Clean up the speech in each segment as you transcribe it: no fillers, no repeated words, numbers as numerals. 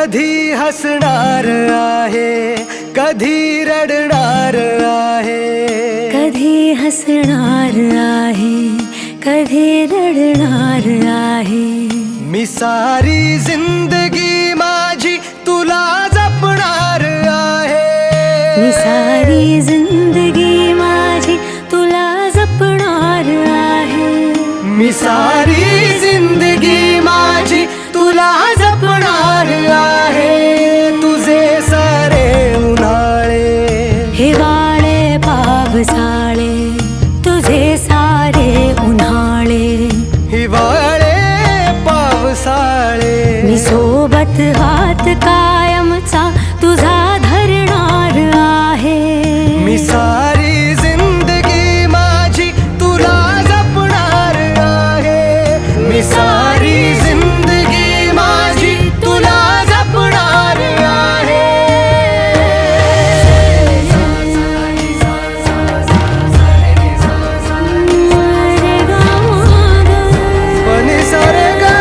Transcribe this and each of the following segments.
कधी हसणार आहे, कधी रडणार आहे, कधी हसणार आहे, कधी रडणार आहे. मी सारी जिंदगी माझी तुला जपणार आहे. मी सारी जिंदगी माझी तुला जपणार आहे. मी सारी जिंदगी माझी तुला जपणार आहे. तुझे सारे उन्हाळे, हिवाळे पावसाळे, तुझे सारे उन्हाळे, हिवाळे पावसाळे. मी सोबत हात कायमचा तुझा धरणार आहे. मी सारी जिंदगी माझी तुला जपणार आहे. मी सारी जिंदगी माझी तुला जपणार आहे. पनी सारे गा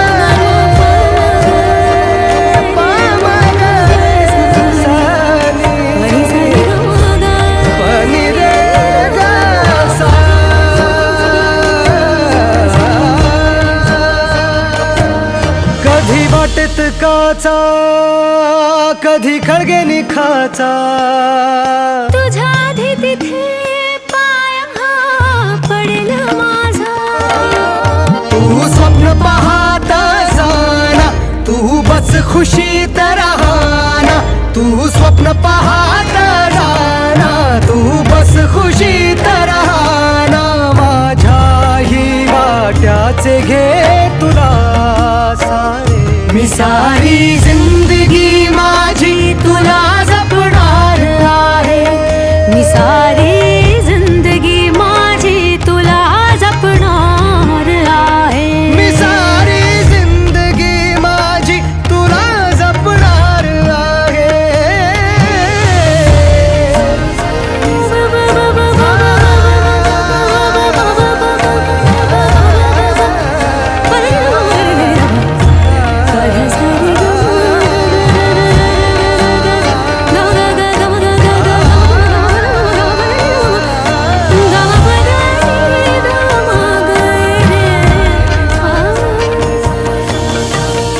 पा मा गा सानी पनी रे गा सा. कधी वाटेत काचा, कधी खळगे निखाचा. तुझ्या आधी तिथे पाय हा पडेल माझा. तू स्वप्न पाहत जाना, तू बस खुशीत राहना. तू स्वप्न पाहत जाना, तू बस खुशीत राहना. माझ्याही वाट्याचे घे तुला सारे. मी सारी जिंदगी माझी तुला जपणार आहे. मी सारी जिंदगी माझी तुला जपणार आहे. मी सारी जिंदगी माझी तुला जपणार आहे.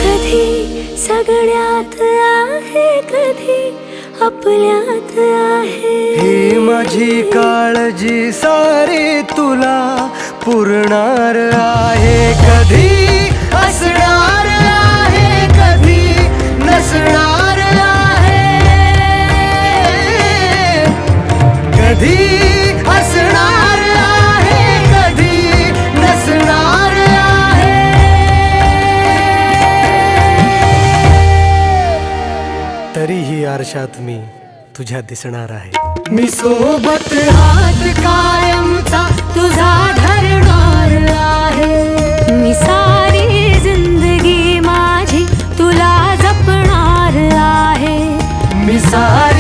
कधी सगळ्यात आहे, कधी आपल्यात आहे. ही माझी काळजी सारी तुला पुरणार आहे. कधी असणार आहे, कधी नसणार आहे. कधी असणार आहे, कधी नसणार आहे. तरीही आरशात मी तुझ्या दिसणार आहे. मी सोबत हात कायमचा तुझा धरणार आहे. मी सारी जिंदगी माझी तुला जपणार आहे. मी सारी